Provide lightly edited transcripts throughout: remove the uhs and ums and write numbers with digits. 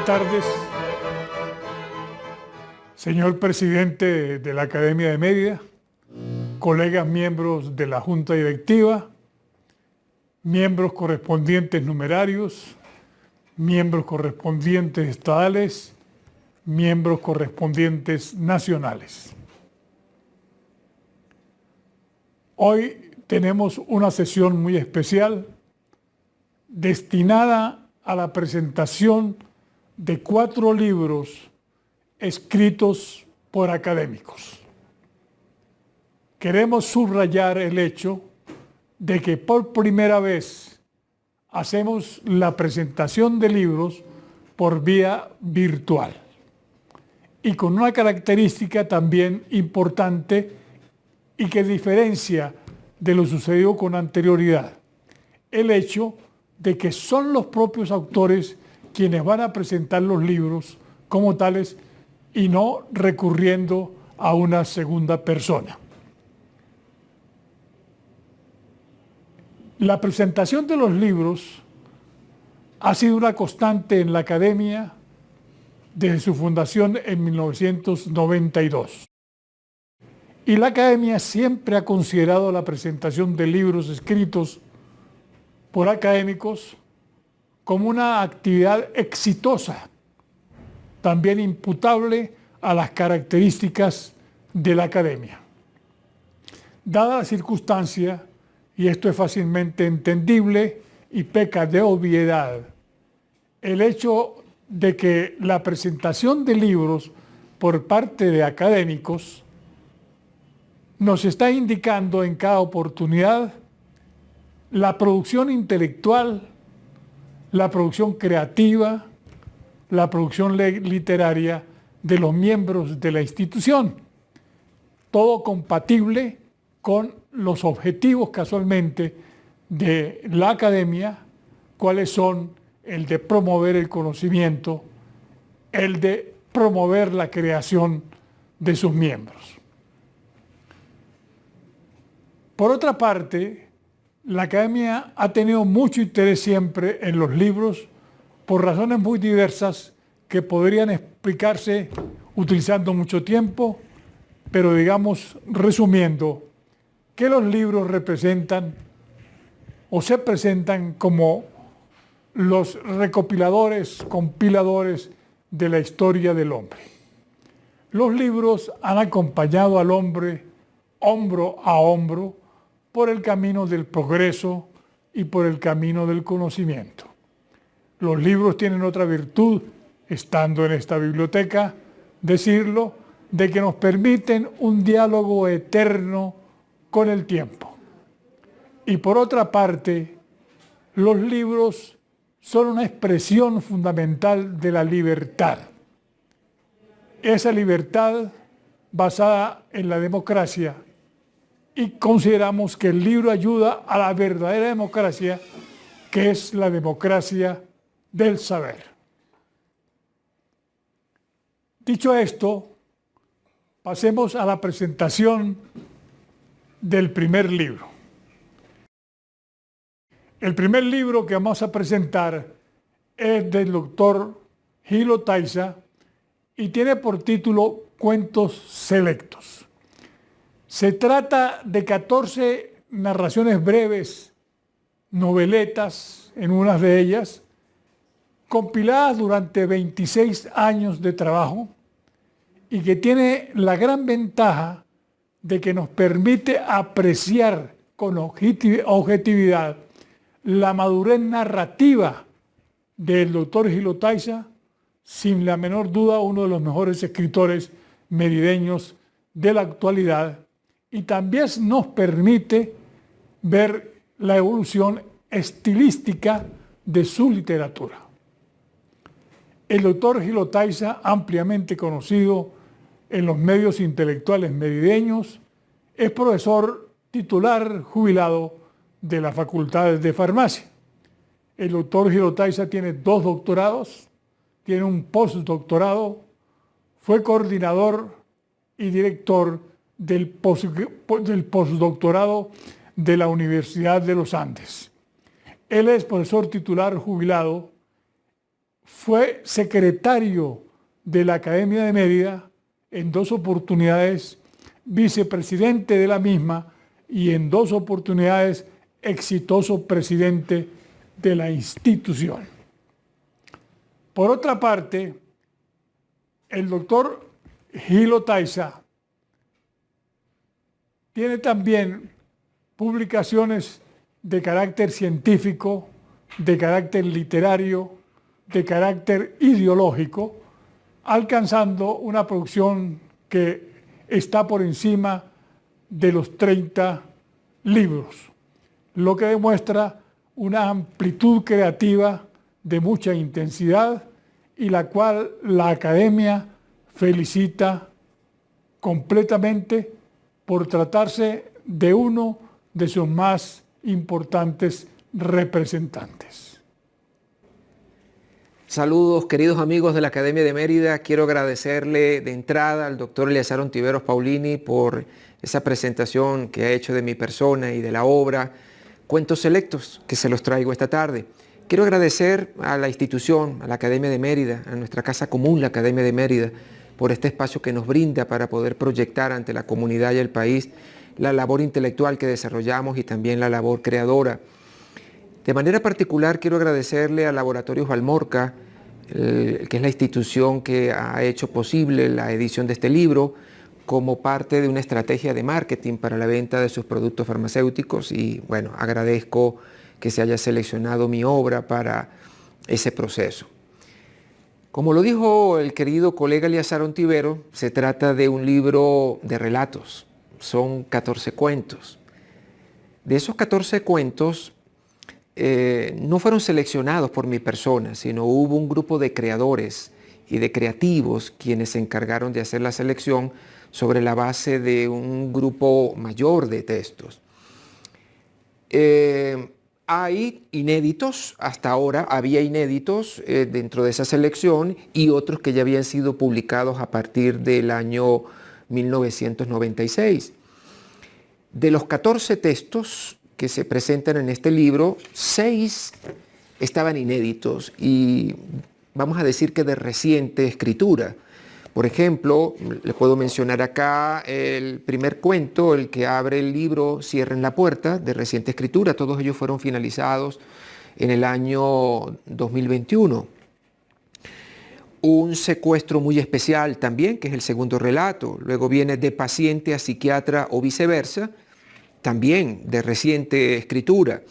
Buenas tardes, señor presidente de la Academia de Mérida, colegas miembros de la Junta Directiva, miembros correspondientes numerarios, miembros correspondientes estadales, miembros correspondientes nacionales. Hoy tenemos una sesión muy especial destinada a la presentación de 4 libros escritos por académicos. Queremos subrayar el hecho de que por primera vez hacemos la presentación de libros por vía virtual y con una característica también importante y que diferencia de lo sucedido con anterioridad: el hecho de que son los propios autores quienes van a presentar los libros como tales y no recurriendo a una segunda persona. La presentación de los libros ha sido una constante en la Academia desde su fundación en 1992. Y la Academia siempre ha considerado la presentación de libros escritos por académicos como una actividad exitosa, también imputable a las características de la Academia. Dada la circunstancia, y esto es fácilmente entendible y peca de obviedad, el hecho de que la presentación de libros por parte de académicos nos está indicando en cada oportunidad la producción intelectual, la producción creativa, la producción literaria de los miembros de la institución, todo compatible con los objetivos casualmente de la Academia, cuáles son el de promover el conocimiento, el de promover la creación de sus miembros. Por otra parte, la Academia ha tenido mucho interés siempre en los libros por razones muy diversas que podrían explicarse utilizando mucho tiempo, pero digamos, resumiendo, que los libros representan o se presentan como los recopiladores, compiladores de la historia del hombre. Los libros han acompañado al hombre hombro a hombro por el camino del progreso y por el camino del conocimiento. Los libros tienen otra virtud, estando en esta biblioteca, decirlo, de que nos permiten un diálogo eterno con el tiempo. Y por otra parte, los libros son una expresión fundamental de la libertad. Esa libertad basada en la democracia, y consideramos que el libro ayuda a la verdadera democracia, que es la democracia del saber. Dicho esto, pasemos a la presentación del primer libro. El primer libro que vamos a presentar es del doctor Gil Oteiza y tiene por título Cuentos Selectos. Se trata de 14 narraciones breves, noveletas en unas de ellas, compiladas durante 26 años de trabajo y que tiene la gran ventaja de que nos permite apreciar con objetividad la madurez narrativa del doctor Gil Oteiza, sin la menor duda uno de los mejores escritores merideños de la actualidad, y también nos permite ver la evolución estilística de su literatura. El doctor Gil Oteiza, ampliamente conocido en los medios intelectuales merideños, es profesor titular jubilado de las facultades de farmacia. El doctor Gil Oteiza tiene 2 doctorados, tiene un postdoctorado, fue coordinador y director del postdoctorado de la Universidad de los Andes. Él es profesor titular jubilado, Fue secretario de la Academia de Mérida, en 2 oportunidades vicepresidente de la misma y en 2 oportunidades exitoso presidente de la institución. Por otra parte, el doctor Gilo Taiza tiene también publicaciones de carácter científico, de carácter literario, de carácter ideológico, alcanzando una producción que está por encima de los 30 libros, lo que demuestra una amplitud creativa de mucha intensidad y la cual la Academia felicita completamente por tratarse de uno de sus más importantes representantes. Saludos, queridos amigos de la Academia de Mérida. Quiero agradecerle de entrada al doctor Eleazar Ontiveros Paulini por esa presentación que ha hecho de mi persona y de la obra Cuentos Selectos, que se los traigo esta tarde. Quiero agradecer a la institución, a la Academia de Mérida, a nuestra casa común, la Academia de Mérida, por este espacio que nos brinda para poder proyectar ante la comunidad y el país la labor intelectual que desarrollamos y también la labor creadora. De manera particular quiero agradecerle al Laboratorios Valmorca, que es la institución que ha hecho posible la edición de este libro como parte de una estrategia de marketing para la venta de sus productos farmacéuticos y bueno, agradezco que se haya seleccionado mi obra para ese proceso. Como lo dijo el querido colega Eleazar Ontiveros, se trata de un libro de relatos, son 14 cuentos. De esos 14 cuentos, no fueron seleccionados por mi persona, sino hubo un grupo de creadores y de creativos quienes se encargaron de hacer la selección sobre la base de un grupo mayor de textos. Hay inéditos, hasta ahora había inéditos dentro de esa selección y otros que ya habían sido publicados a partir del año 1996. De los 14 textos que se presentan en este libro, 6 estaban inéditos y vamos a decir que de reciente escritura. Por ejemplo, les puedo mencionar acá el primer cuento, el que abre el libro Cierren la puerta, de reciente escritura. Todos ellos fueron finalizados en el año 2021. Un secuestro muy especial también, que es el segundo relato. Luego viene De paciente a psiquiatra o viceversa, también de reciente escritura.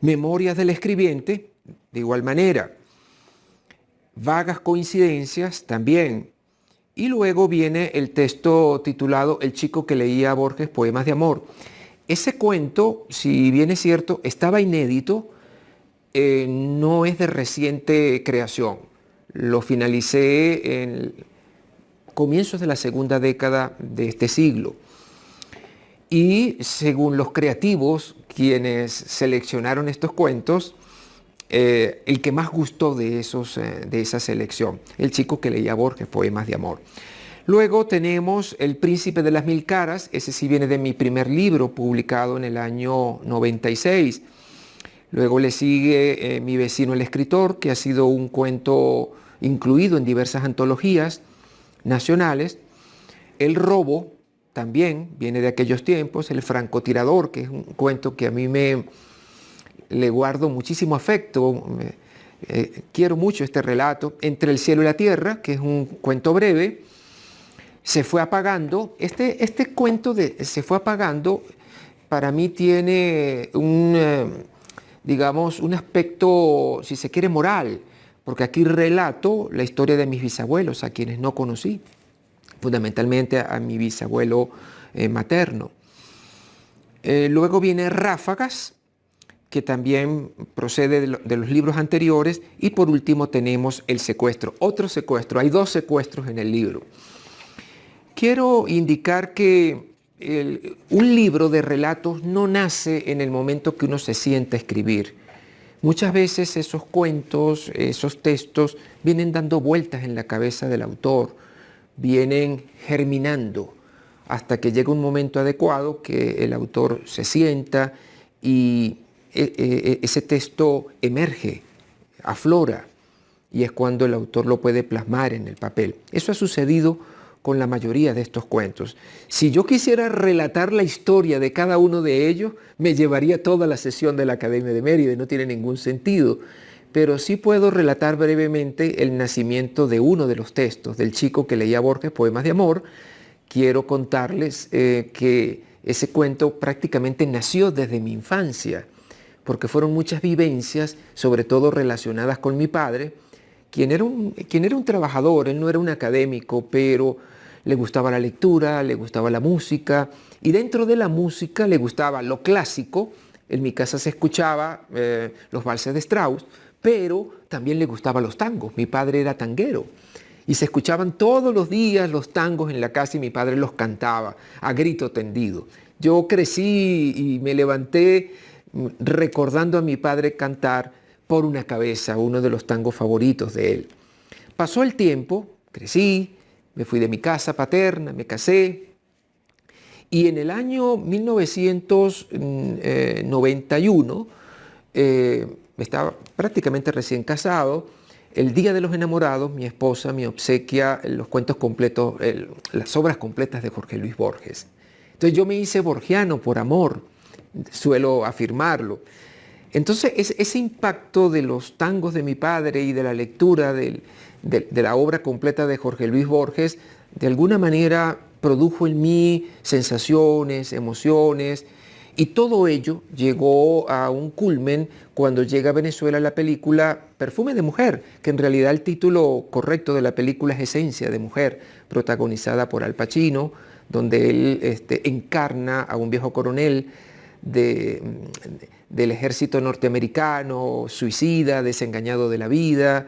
Memorias del escribiente, de igual manera. Vagas coincidencias, también. Y luego viene el texto titulado El chico que leía a Borges poemas de amor. Ese cuento, si bien es cierto, estaba inédito, no es de reciente creación. Lo finalicé en comienzos de la segunda década de este siglo. Y según los creativos, quienes seleccionaron estos cuentos, el que más gustó de esa selección, El chico que leía a Borges poemas de amor. Luego tenemos El príncipe de las mil caras, ese sí viene de mi primer libro publicado en el año 96. Luego le sigue Mi vecino el escritor, que ha sido un cuento incluido en diversas antologías nacionales. El robo también viene de aquellos tiempos. El francotirador, que es un cuento que a mí le guardo muchísimo afecto, quiero mucho este relato. Entre el cielo y la tierra, que es un cuento breve. Se fue apagando. Este cuento de Se fue apagando para mí tiene digamos, un aspecto, si se quiere, moral, porque aquí relato la historia de mis bisabuelos, a quienes no conocí, fundamentalmente a mi bisabuelo materno. Luego viene Ráfagas, que también procede de los libros anteriores, y por último tenemos El secuestro, otro secuestro. Hay 2 secuestros en el libro. Quiero indicar que un libro de relatos no nace en el momento que uno se sienta a escribir. Muchas veces esos cuentos, esos textos, vienen dando vueltas en la cabeza del autor, vienen germinando hasta que llega un momento adecuado que el autor se sienta y ese texto emerge, aflora y es cuando el autor lo puede plasmar en el papel. Eso ha sucedido con la mayoría de estos cuentos. Si yo quisiera relatar la historia de cada uno de ellos, me llevaría toda la sesión de la Academia de Mérida y no tiene ningún sentido. Pero sí puedo relatar brevemente el nacimiento de uno de los textos, del chico que leía Borges, Poemas de Amor. Quiero contarles que ese cuento prácticamente nació desde mi infancia, porque fueron muchas vivencias, sobre todo relacionadas con mi padre, quien era un trabajador. Él no era un académico, pero le gustaba la lectura, le gustaba la música, y dentro de la música le gustaba lo clásico. En mi casa se escuchaba los valses de Strauss, pero también le gustaban los tangos. Mi padre era tanguero y se escuchaban todos los días los tangos en la casa y mi padre los cantaba a grito tendido. Yo crecí y me levanté recordando a mi padre cantar Por una cabeza, uno de los tangos favoritos de él. Pasó el tiempo, crecí, me fui de mi casa paterna, me casé, y en el año 1991, estaba prácticamente recién casado. El Día de los Enamorados, mi esposa me obsequia los cuentos completos, las obras completas de Jorge Luis Borges. Entonces yo me hice borgiano por amor, suelo afirmarlo. Entonces ese impacto de los tangos de mi padre y de la lectura de la obra completa de Jorge Luis Borges, de alguna manera produjo en mí sensaciones, emociones, y todo ello llegó a un culmen cuando llega a Venezuela la película Perfume de Mujer, que en realidad el título correcto de la película es Esencia de Mujer, protagonizada por Al Pacino, donde él encarna a un viejo coronel del ejército norteamericano, suicida, desengañado de la vida,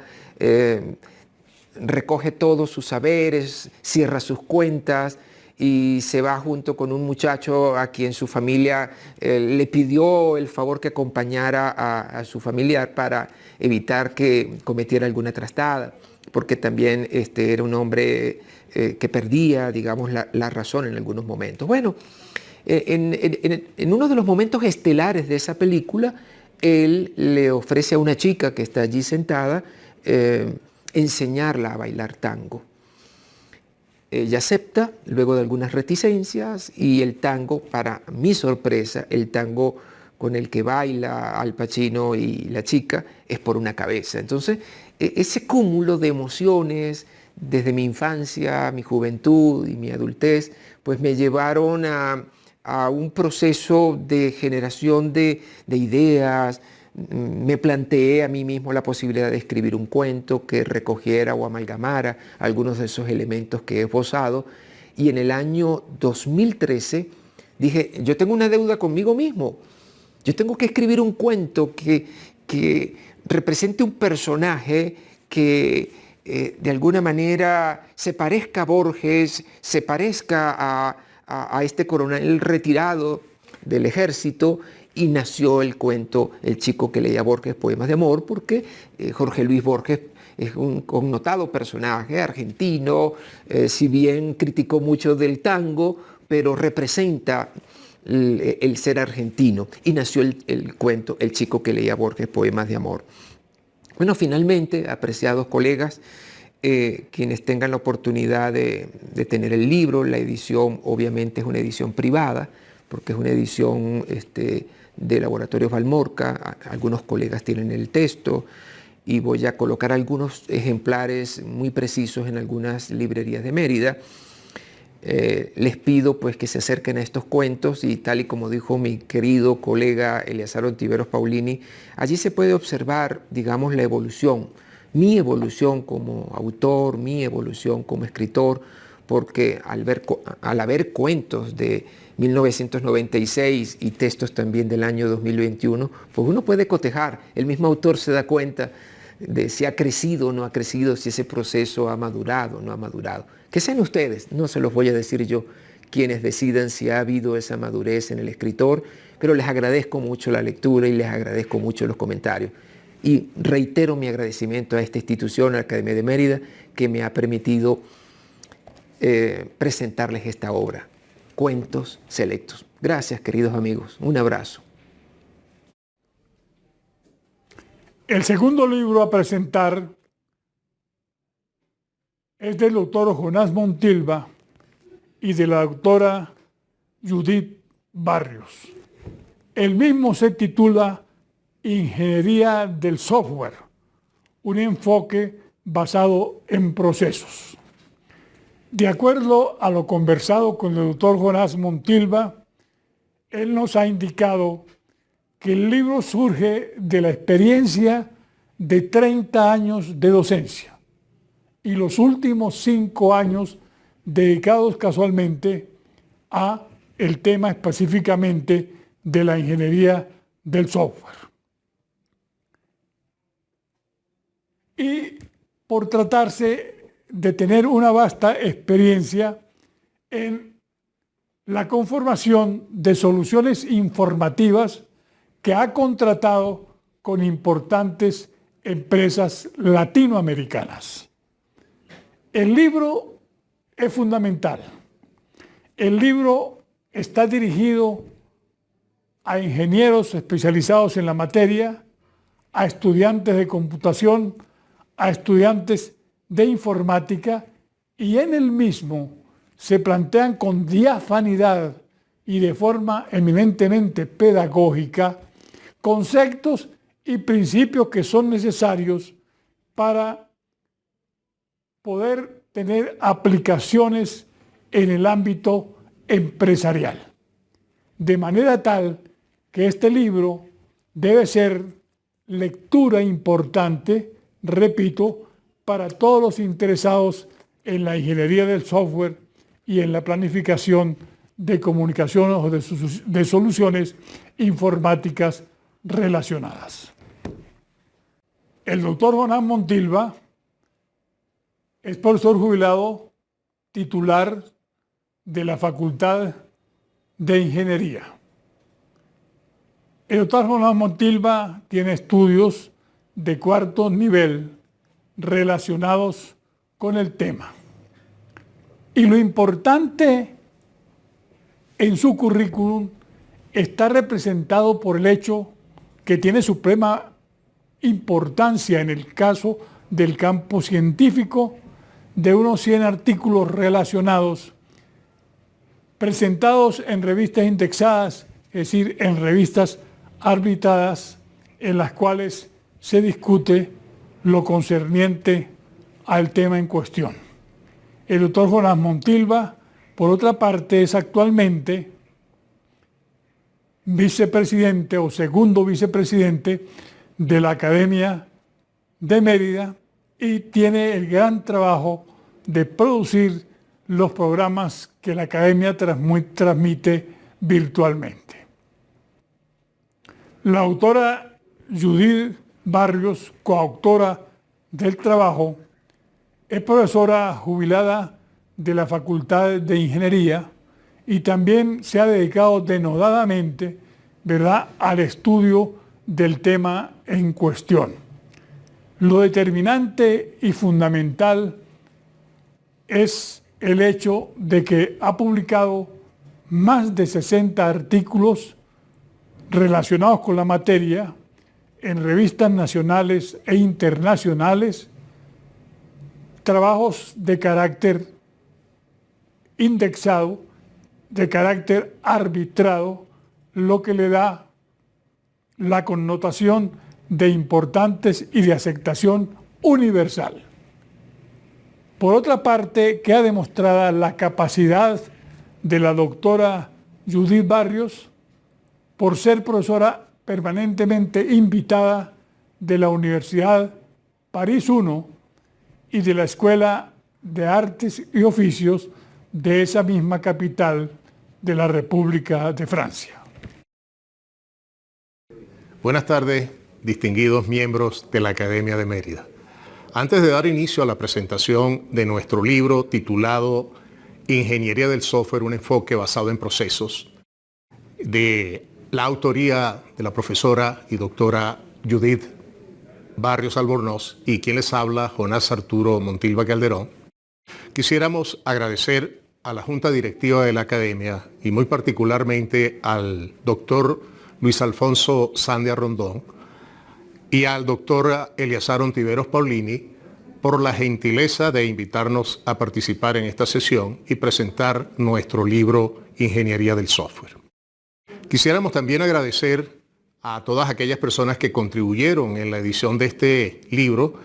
recoge todos sus saberes, cierra sus cuentas y se va junto con un muchacho a quien su familia le pidió el favor que acompañara a su familiar para evitar que cometiera alguna trastada, porque también era un hombre que perdía, digamos, la razón en algunos momentos. Bueno, en uno de los momentos estelares de esa película, él le ofrece a una chica que está allí sentada enseñarla a bailar tango. Ella acepta, luego de algunas reticencias, y el tango, para mi sorpresa, el tango con el que baila Al Pacino y la chica es Por una cabeza. Entonces, ese cúmulo de emociones desde mi infancia, mi juventud y mi adultez, pues me llevaron a un proceso de generación de ideas. Me planteé a mí mismo la posibilidad de escribir un cuento que recogiera o amalgamara algunos de esos elementos que he esbozado, y en el año 2013 dije, yo tengo una deuda conmigo mismo, yo tengo que escribir un cuento que represente un personaje que de alguna manera se parezca a Borges, se parezca a este coronel retirado del ejército. Y nació el cuento El chico que leía Borges, Poemas de Amor, porque Jorge Luis Borges es un connotado personaje argentino, si bien criticó mucho del tango, pero representa el ser argentino. Y nació el cuento El chico que leía Borges, Poemas de Amor. Bueno, finalmente, apreciados colegas, quienes tengan la oportunidad de tener el libro, la edición obviamente es una edición privada, porque es una edición de Laboratorios Valmorca. Algunos colegas tienen el texto y voy a colocar algunos ejemplares muy precisos en algunas librerías de Mérida. Les pido pues que se acerquen a estos cuentos y tal y como dijo mi querido colega Eleazar Ontiveros Paulini, allí se puede observar, digamos, la evolución, mi evolución como autor, mi evolución como escritor, porque al haber cuentos de 1996 y textos también del año 2021, pues uno puede cotejar, el mismo autor se da cuenta de si ha crecido o no ha crecido, si ese proceso ha madurado o no ha madurado. Que sean ustedes, no se los voy a decir yo, quienes decidan si ha habido esa madurez en el escritor, pero les agradezco mucho la lectura y les agradezco mucho los comentarios. Y reitero mi agradecimiento a esta institución, a la Academia de Mérida, que me ha permitido presentarles esta obra, Cuentos Selectos. Gracias, queridos amigos. Un abrazo. El segundo libro a presentar es del doctor Jonás Montilva y de la doctora Judith Barrios. El mismo se titula Ingeniería del Software, un enfoque basado en procesos. De acuerdo a lo conversado con el doctor Jonás Montilva, él nos ha indicado que el libro surge de la experiencia de 30 años de docencia y los últimos 5 años dedicados casualmente a el tema específicamente de la ingeniería del software. Y por tratarse de tener una vasta experiencia en la conformación de soluciones informativas que ha contratado con importantes empresas latinoamericanas. El libro es fundamental. El libro está dirigido a ingenieros especializados en la materia, a estudiantes de computación, a estudiantes de informática, y en el mismo se plantean con diafanidad y de forma eminentemente pedagógica conceptos y principios que son necesarios para poder tener aplicaciones en el ámbito empresarial. De manera tal que este libro debe ser lectura importante, repito, para todos los interesados en la ingeniería del software y en la planificación de comunicaciones o de soluciones informáticas relacionadas. El doctor Jonás Montilva es profesor jubilado titular de la Facultad de Ingeniería. El doctor Jonás Montilva tiene estudios de 4º nivel relacionados con el tema. Y lo importante en su currículum está representado por el hecho que tiene suprema importancia en el caso del campo científico de unos 100 artículos relacionados presentados en revistas indexadas, es decir, en revistas arbitradas, en las cuales se discute lo concerniente al tema en cuestión. El doctor Jonás Montilva, por otra parte, es actualmente vicepresidente o segundo vicepresidente de la Academia de Mérida y tiene el gran trabajo de producir los programas que la Academia transmite virtualmente. La autora Judith Barrios, coautora del trabajo, es profesora jubilada de la Facultad de Ingeniería y también se ha dedicado denodadamente, ¿verdad?, al estudio del tema en cuestión. Lo determinante y fundamental es el hecho de que ha publicado más de 60 artículos relacionados con la materia en revistas nacionales e internacionales, trabajos de carácter indexado, de carácter arbitrado, lo que le da la connotación de importantes y de aceptación universal. Por otra parte, queda demostrada la capacidad de la doctora Judith Barrios por ser profesora permanentemente invitada de la Universidad París I y de la Escuela de Artes y Oficios de esa misma capital de la República de Francia. Buenas tardes, distinguidos miembros de la Academia de Mérida. Antes de dar inicio a la presentación de nuestro libro titulado Ingeniería del Software, un enfoque basado en procesos, de la autoría de la profesora y doctora Judith Barrios Albornoz y quien les habla, Jonás Arturo Montilva Calderón, quisiéramos agradecer a la Junta Directiva de la Academia y muy particularmente al doctor Luis Alfonso Sandia Rondón y al doctor Eleazar Ontiveros Paulini por la gentileza de invitarnos a participar en esta sesión y presentar nuestro libro Ingeniería del Software. Quisiéramos también agradecer a todas aquellas personas que contribuyeron en la edición de este libro,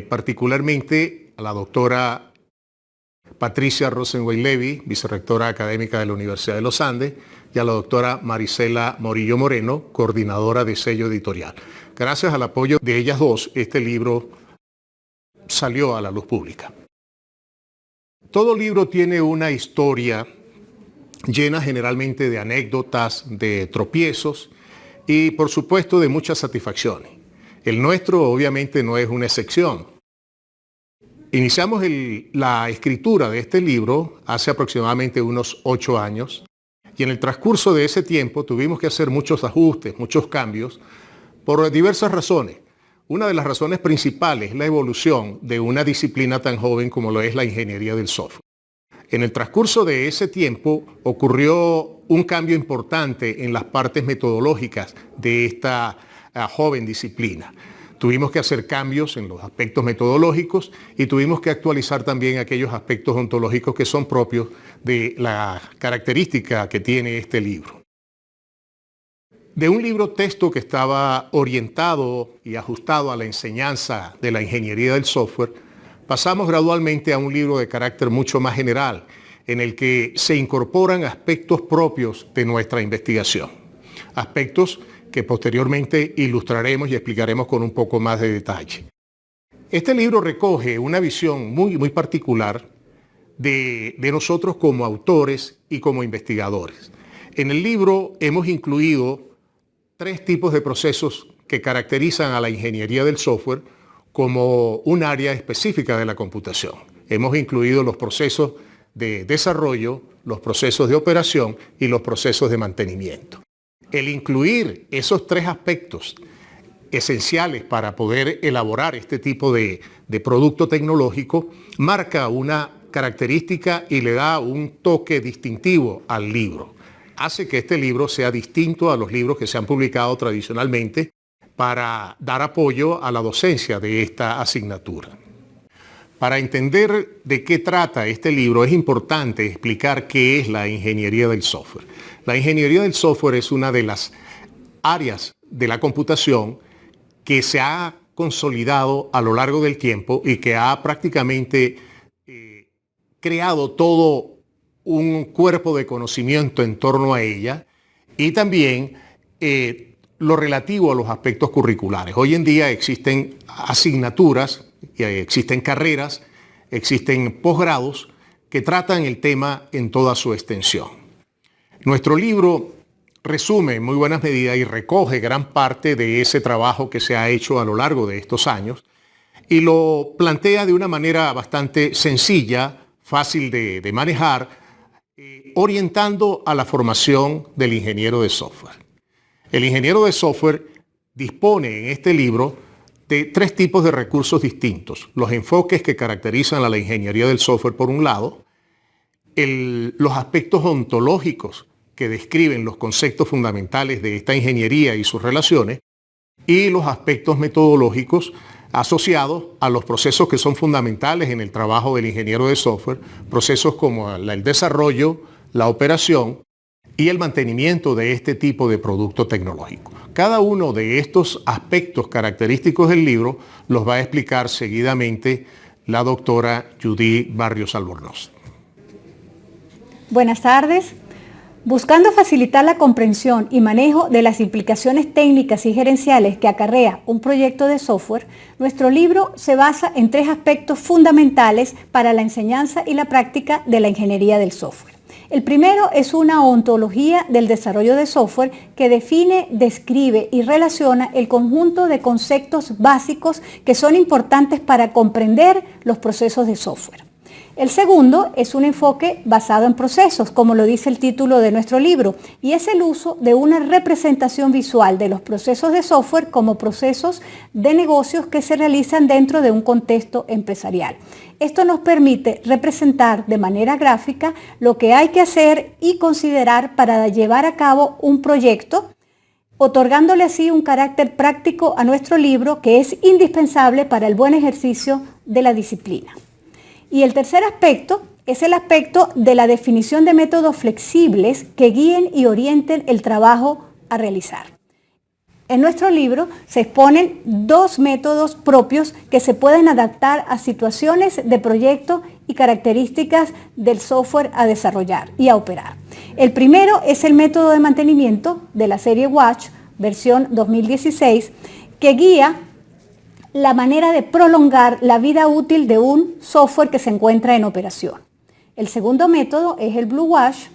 particularmente a la doctora Patricia Rosenwein-Levy, vicerrectora académica de la Universidad de los Andes, y a la doctora Marisela Morillo Moreno, coordinadora de sello editorial. Gracias al apoyo de ellas dos, este libro salió a la luz pública. Todo libro tiene una historia llena generalmente de anécdotas, de tropiezos y por supuesto de muchas satisfacciones. El nuestro obviamente no es una excepción. Iniciamos la escritura de este libro hace aproximadamente unos 8 años y en el transcurso de ese tiempo tuvimos que hacer muchos ajustes, muchos cambios por diversas razones. Una de las razones principales es la evolución de una disciplina tan joven como lo es la ingeniería del software. En el transcurso de ese tiempo ocurrió un cambio importante en las partes metodológicas de esta joven disciplina. Tuvimos que hacer cambios en los aspectos metodológicos y tuvimos que actualizar también aquellos aspectos ontológicos que son propios de la característica que tiene este libro. De un libro texto que estaba orientado y ajustado a la enseñanza de la ingeniería del software, pasamos gradualmente a un libro de carácter mucho más general, en el que se incorporan aspectos propios de nuestra investigación. Aspectos que posteriormente ilustraremos y explicaremos con un poco más de detalle. Este libro recoge una visión muy particular de nosotros como autores y como investigadores. En el libro hemos incluido 3 tipos de procesos que caracterizan a la ingeniería del software como un área específica de la computación. Hemos incluido los procesos de desarrollo, los procesos de operación y los procesos de mantenimiento. El incluir esos 3 aspectos esenciales para poder elaborar este tipo de producto tecnológico marca una característica y le da un toque distintivo al libro. Hace que este libro sea distinto a los libros que se han publicado tradicionalmente para dar apoyo a la docencia de esta asignatura. Para entender de qué trata este libro es importante explicar qué es la ingeniería del software. La ingeniería del software es una de las áreas de la computación que se ha consolidado a lo largo del tiempo y que ha prácticamente creado todo un cuerpo de conocimiento en torno a ella y también lo relativo a los aspectos curriculares. Hoy en día existen asignaturas, existen carreras, existen posgrados que tratan el tema en toda su extensión. Nuestro libro resume en muy buenas medidas y recoge gran parte de ese trabajo que se ha hecho a lo largo de estos años y lo plantea de una manera bastante sencilla, fácil de manejar, orientando a la formación del ingeniero de software. El ingeniero de software dispone en este libro de 3 tipos de recursos distintos. Los enfoques que caracterizan a la ingeniería del software por un lado, los aspectos ontológicos que describen los conceptos fundamentales de esta ingeniería y sus relaciones, y los aspectos metodológicos asociados a los procesos que son fundamentales en el trabajo del ingeniero de software, procesos como el desarrollo, la operación y el mantenimiento de este tipo de producto tecnológico. Cada uno de estos aspectos característicos del libro los va a explicar seguidamente la doctora Judy Barrios Albornoz. Buenas tardes. Buscando facilitar la comprensión y manejo de las implicaciones técnicas y gerenciales que acarrea un proyecto de software, nuestro libro se basa en 3 aspectos fundamentales para la enseñanza y la práctica de la ingeniería del software. El primero es una ontología del desarrollo de software que define, describe y relaciona el conjunto de conceptos básicos que son importantes para comprender los procesos de software. El segundo es un enfoque basado en procesos, como lo dice el título de nuestro libro, y es el uso de una representación visual de los procesos de software como procesos de negocios que se realizan dentro de un contexto empresarial. Esto nos permite representar de manera gráfica lo que hay que hacer y considerar para llevar a cabo un proyecto, otorgándole así un carácter práctico a nuestro libro que es indispensable para el buen ejercicio de la disciplina. Y el tercer aspecto es el aspecto de la definición de métodos flexibles que guíen y orienten el trabajo a realizar. En nuestro libro se exponen 2 métodos propios que se pueden adaptar a situaciones de proyecto y características del software a desarrollar y a operar. El primero es el método de mantenimiento de la serie Watch, versión 2016, que guía la manera de prolongar la vida útil de un software que se encuentra en operación. El segundo método es el Blue Wash,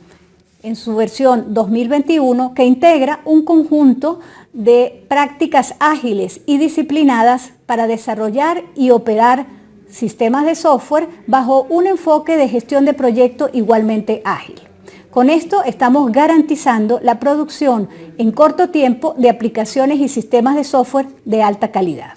en su versión 2021, que integra un conjunto de prácticas ágiles y disciplinadas para desarrollar y operar sistemas de software bajo un enfoque de gestión de proyecto igualmente ágil. Con esto estamos garantizando la producción en corto tiempo de aplicaciones y sistemas de software de alta calidad.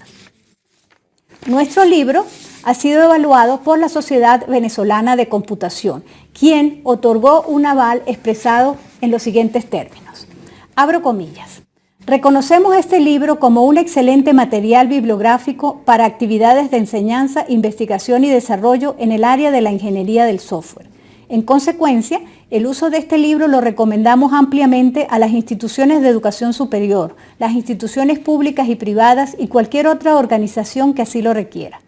Nuestro libro ha sido evaluado por la Sociedad Venezolana de Computación, quien otorgó un aval expresado en los siguientes términos. Abro comillas. Reconocemos este libro como un excelente material bibliográfico para actividades de enseñanza, investigación y desarrollo en el área de la ingeniería del software. En consecuencia, el uso de este libro lo recomendamos ampliamente a las instituciones de educación superior, las instituciones públicas y privadas y cualquier otra organización que así lo requiera.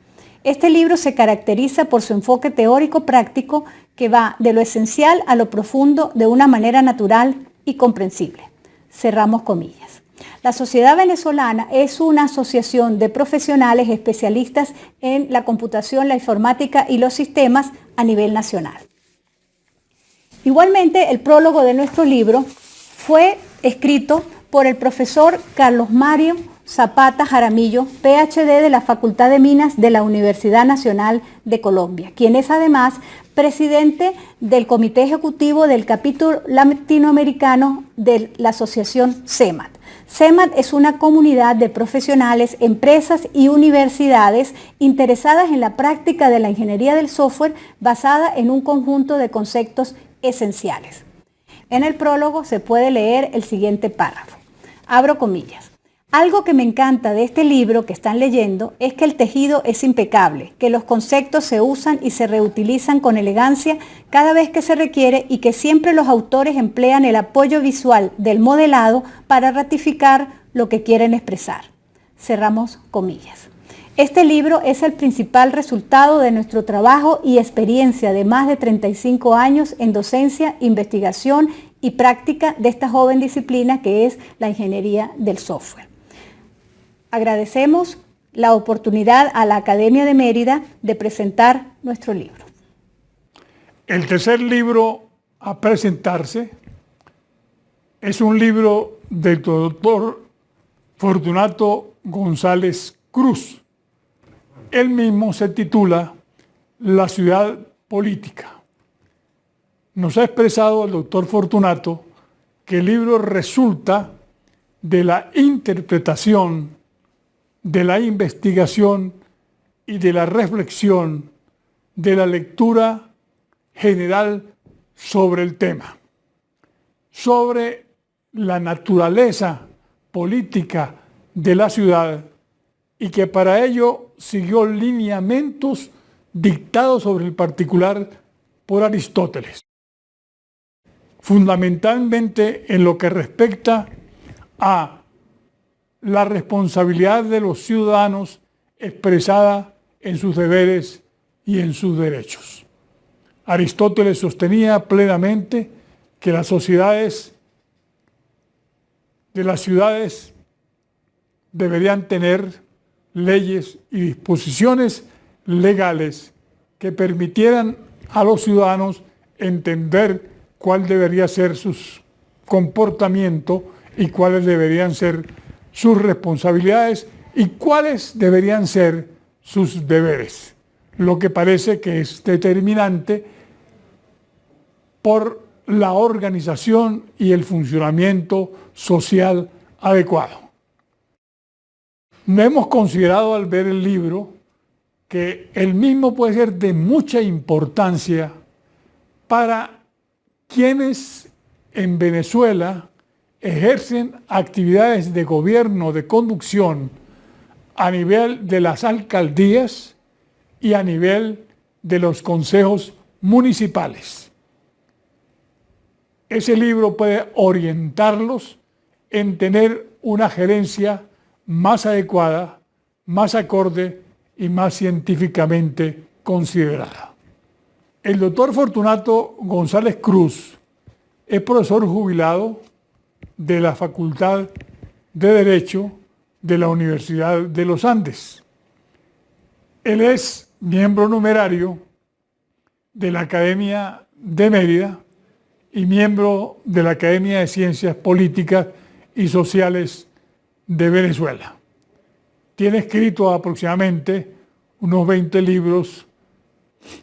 Este libro se caracteriza por su enfoque teórico práctico que va de lo esencial a lo profundo de una manera natural y comprensible. Cerramos comillas. La Sociedad Venezolana es una asociación de profesionales especialistas en la computación, la informática y los sistemas a nivel nacional. Igualmente, el prólogo de nuestro libro fue escrito por el profesor Carlos Mario Zapata Jaramillo, PhD de la Facultad de Minas de la Universidad Nacional de Colombia, quien es además presidente del Comité Ejecutivo del Capítulo Latinoamericano de la Asociación CEMAT. CEMAT es una comunidad de profesionales, empresas y universidades interesadas en la práctica de la ingeniería del software basada en un conjunto de conceptos esenciales. En el prólogo se puede leer el siguiente párrafo. Abro comillas. Algo que me encanta de este libro que están leyendo es que el tejido es impecable, que los conceptos se usan y se reutilizan con elegancia cada vez que se requiere y que siempre los autores emplean el apoyo visual del modelado para ratificar lo que quieren expresar. Cerramos comillas. Este libro es el principal resultado de nuestro trabajo y experiencia de más de 35 años en docencia, investigación y práctica de esta joven disciplina que es la ingeniería del software. Agradecemos la oportunidad a la Academia de Mérida de presentar nuestro libro. El tercer libro a presentarse es un libro del doctor Fortunato González Cruz. Él mismo se titula La ciudad política. Nos ha expresado el doctor Fortunato que el libro resulta de la interpretación, de la investigación y de la reflexión de la lectura general sobre el tema, sobre la naturaleza política de la ciudad y que para ello siguió lineamientos dictados sobre el particular por Aristóteles, fundamentalmente en lo que respecta a la responsabilidad de los ciudadanos expresada en sus deberes y en sus derechos. Aristóteles sostenía plenamente que las sociedades de las ciudades deberían tener leyes y disposiciones legales que permitieran a los ciudadanos entender cuál debería ser su comportamiento y cuáles deberían ser sus responsabilidades y cuáles deberían ser sus deberes, lo que parece que es determinante por la organización y el funcionamiento social adecuado. No hemos considerado al ver el libro que el mismo puede ser de mucha importancia para quienes en Venezuela ejercen actividades de gobierno, de conducción a nivel de las alcaldías y a nivel de los consejos municipales. Ese libro puede orientarlos en tener una gerencia más adecuada, más acorde y más científicamente considerada. El doctor Fortunato González Cruz es profesor jubilado de la Facultad de Derecho de la Universidad de los Andes. Él es miembro numerario de la Academia de Mérida y miembro de la Academia de Ciencias Políticas y Sociales de Venezuela. Tiene escrito aproximadamente unos 20 libros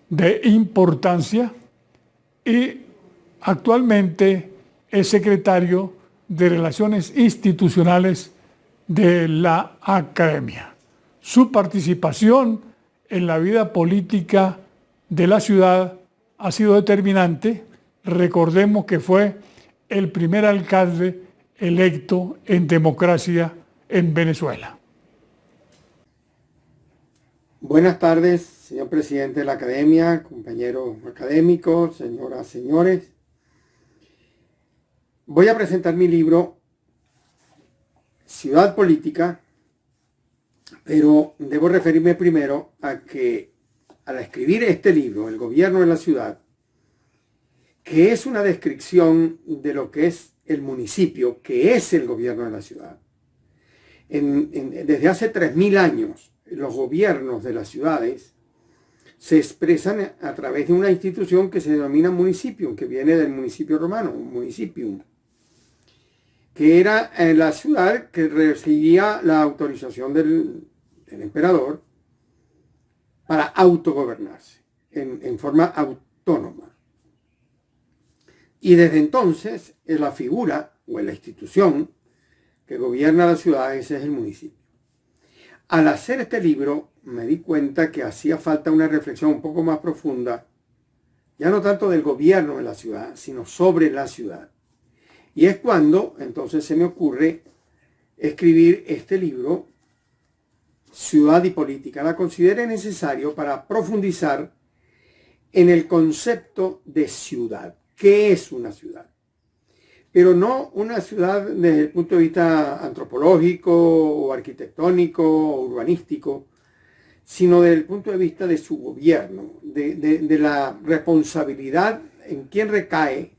de importancia y actualmente es secretario de Relaciones Institucionales de la Academia. Su participación en la vida política de la ciudad ha sido determinante. Recordemos que fue el primer alcalde electo en democracia en Venezuela. Buenas tardes, señor presidente de la Academia, compañeros académicos, señoras, señores. Voy a presentar mi libro Ciudad Política, pero debo referirme primero a que al escribir este libro, El gobierno de la ciudad, que es una descripción de lo que es el municipio, que es el gobierno de la ciudad. Desde hace 3000 años, los gobiernos de las ciudades se expresan a través de una institución que se denomina municipio, que viene del municipio romano, un municipium, que era la ciudad que recibía la autorización del emperador para autogobernarse en forma autónoma. Y desde entonces la figura o la institución que gobierna las ciudades es el municipio. Al hacer este libro me di cuenta que hacía falta una reflexión un poco más profunda, ya no tanto del gobierno de la ciudad, sino sobre la ciudad. Y es cuando entonces se me ocurre escribir este libro, Ciudad y Política. La consideré necesario para profundizar en el concepto de ciudad. ¿Qué es una ciudad? Pero no una ciudad desde el punto de vista antropológico o arquitectónico o urbanístico, sino desde el punto de vista de su gobierno, de la responsabilidad en quien recae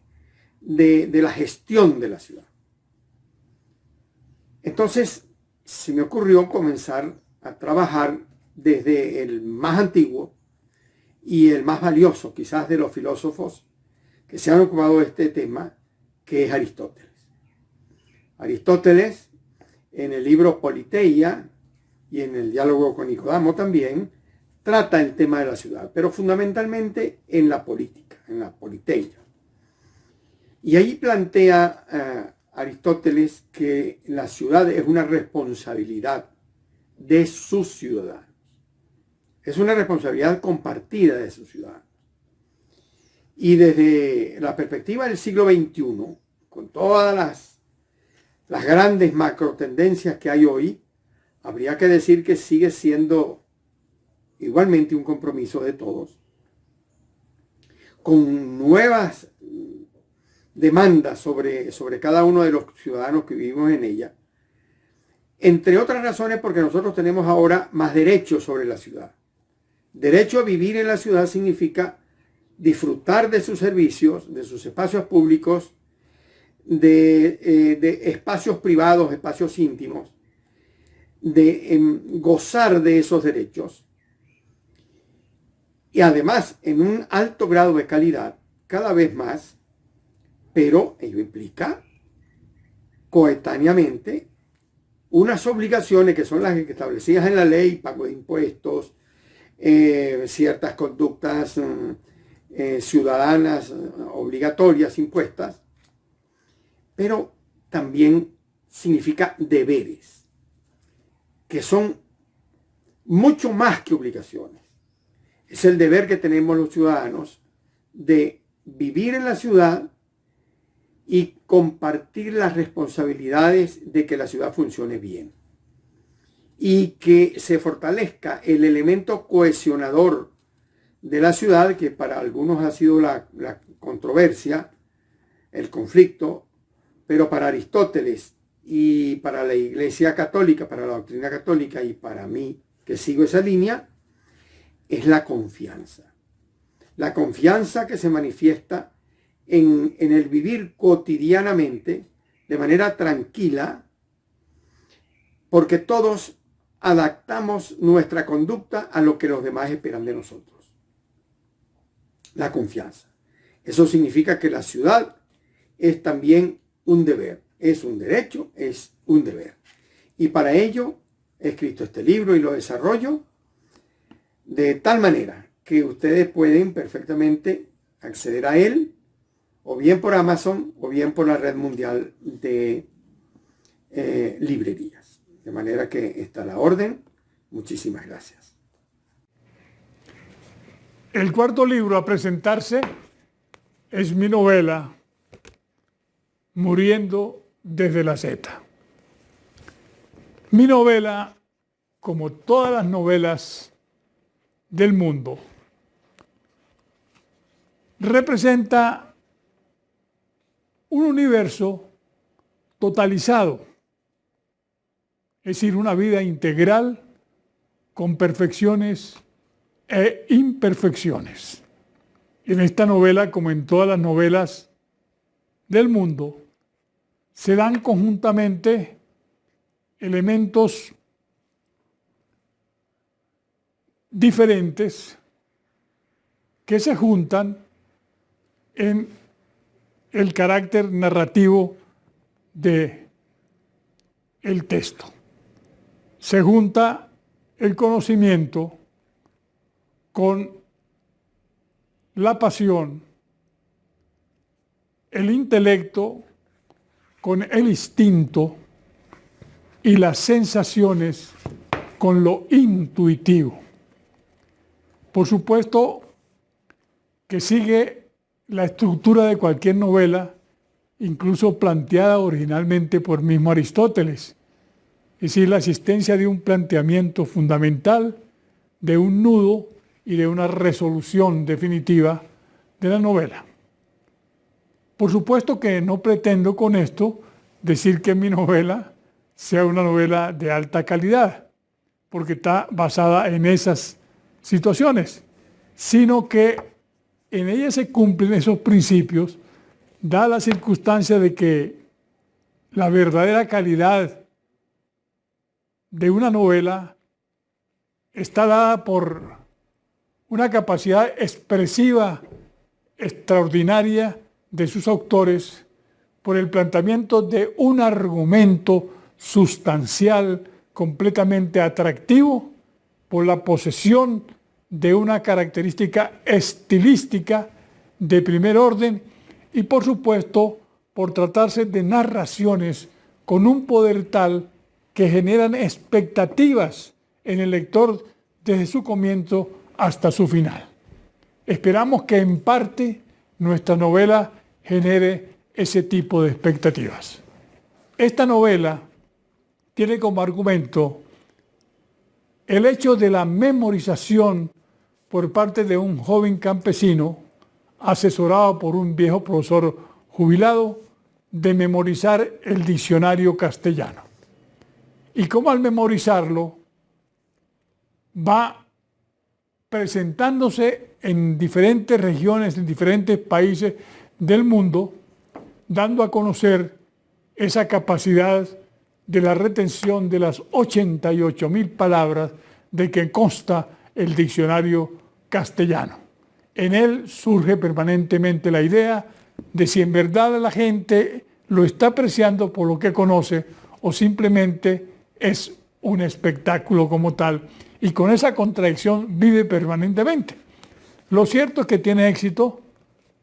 de la gestión de la ciudad. Entonces se me ocurrió comenzar a trabajar desde el más antiguo y el más valioso quizás de los filósofos que se han ocupado de este tema, que es Aristóteles. Aristóteles, en el libro Politeia y en el diálogo con Nicodamo también, trata el tema de la ciudad, pero fundamentalmente en la política, en la politeia. Y ahí plantea Aristóteles que la ciudad es una responsabilidad de sus ciudadanos. Es una responsabilidad compartida de sus ciudadanos. Y desde la perspectiva del siglo XXI, con todas las grandes macro tendencias que hay hoy, habría que decir que sigue siendo igualmente un compromiso de todos, con nuevas demandas sobre cada uno de los ciudadanos que vivimos en ella, entre otras razones porque nosotros tenemos ahora más derechos sobre la ciudad. Derecho a vivir en la ciudad significa disfrutar de sus servicios, de sus espacios públicos, de espacios privados, espacios íntimos, de gozar de esos derechos. Y además en un alto grado de calidad, cada vez más, pero ello implica coetáneamente unas obligaciones que son las establecidas en la ley, pago de impuestos, ciertas conductas ciudadanas obligatorias impuestas, pero también significa deberes, que son mucho más que obligaciones. Es el deber que tenemos los ciudadanos de vivir en la ciudad y compartir las responsabilidades de que la ciudad funcione bien. y que se fortalezca el elemento cohesionador de la ciudad, que para algunos ha sido la controversia, el conflicto, pero para Aristóteles y para la Iglesia Católica, para la doctrina católica y para mí, que sigo esa línea, es la confianza. La confianza que se manifiesta en el vivir cotidianamente de manera tranquila, porque todos adaptamos nuestra conducta a lo que los demás esperan de nosotros. La confianza. Eso significa que la ciudad es también un deber. Es un derecho, es un deber. Y para ello he escrito este libro y lo desarrollo de tal manera que ustedes pueden perfectamente acceder a él, o bien por Amazon, o bien por la red mundial de librerías. De manera que está a la orden. Muchísimas gracias. El cuarto libro a presentarse es mi novela Muriendo desde la Z. Mi novela, como todas las novelas del mundo, representa un universo totalizado, es decir, una vida integral con perfecciones e imperfecciones. En esta novela, como en todas las novelas del mundo, se dan conjuntamente elementos diferentes que se juntan en el carácter narrativo de el texto. Se junta el conocimiento con la pasión, el intelecto con el instinto y las sensaciones con lo intuitivo. Por supuesto que sigue la estructura de cualquier novela, incluso planteada originalmente por mismo Aristóteles, es decir, la existencia de un planteamiento fundamental, de un nudo y de una resolución definitiva de la novela. Por supuesto que no pretendo con esto decir que mi novela sea una novela de alta calidad, porque está basada en esas situaciones, sino que en ella se cumplen esos principios, da la circunstancia de que la verdadera calidad de una novela está dada por una capacidad expresiva extraordinaria de sus autores, por el planteamiento de un argumento sustancial completamente atractivo, por la posesión de una característica estilística de primer orden y, por supuesto, por tratarse de narraciones con un poder tal que generan expectativas en el lector desde su comienzo hasta su final. Esperamos que en parte nuestra novela genere ese tipo de expectativas. Esta novela tiene como argumento el hecho de la memorización por parte de un joven campesino, asesorado por un viejo profesor jubilado, de memorizar el diccionario castellano. Y cómo al memorizarlo va presentándose en diferentes regiones, en diferentes países del mundo, dando a conocer esa capacidad de la retención de las 88.000 palabras de que consta el diccionario castellano. En él surge permanentemente la idea de si en verdad la gente lo está apreciando por lo que conoce o simplemente es un espectáculo como tal, y con esa contradicción vive permanentemente. Lo cierto es que tiene éxito,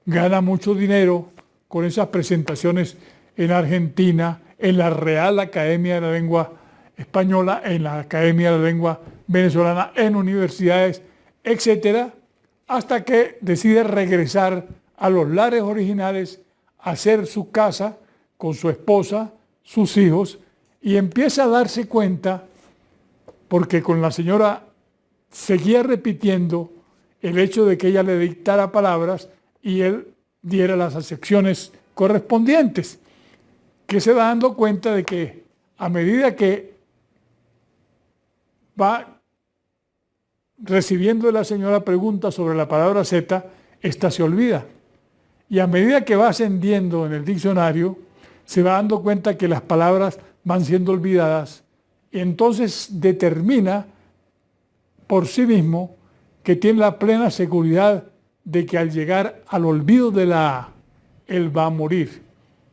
gana mucho dinero con esas presentaciones en Argentina, en la Real Academia de la Lengua Española, en la Academia de la Lengua Venezolana, en universidades, etcétera, hasta que decide regresar a los lares originales, a hacer su casa con su esposa, sus hijos, y empieza a darse cuenta porque con la señora seguía repitiendo el hecho de que ella le dictara palabras y él diera las acepciones correspondientes, que se va dando cuenta de que a medida que va recibiendo de la señora preguntas sobre la palabra Z, esta se olvida. Y a medida que va ascendiendo en el diccionario, se va dando cuenta que las palabras van siendo olvidadas y entonces determina por sí mismo que tiene la plena seguridad de que al llegar al olvido de la A, él va a morir.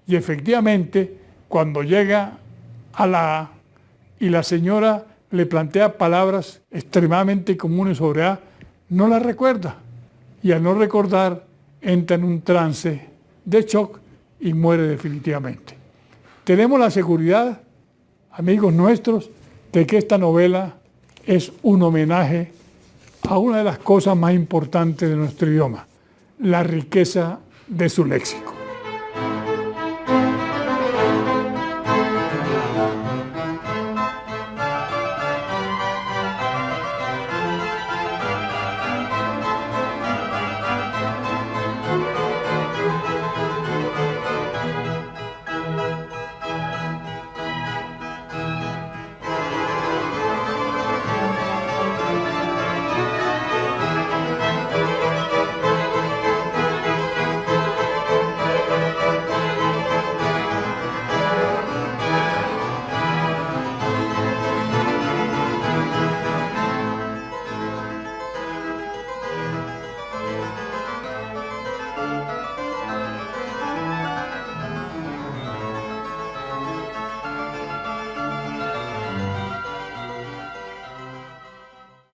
Y efectivamente, cuando llega a la A y la señora le plantea palabras extremadamente comunes sobre A, no las recuerda. Y al no recordar, entra en un trance de shock y muere definitivamente. Tenemos la seguridad, amigos nuestros, de que esta novela es un homenaje a una de las cosas más importantes de nuestro idioma, la riqueza de su léxico.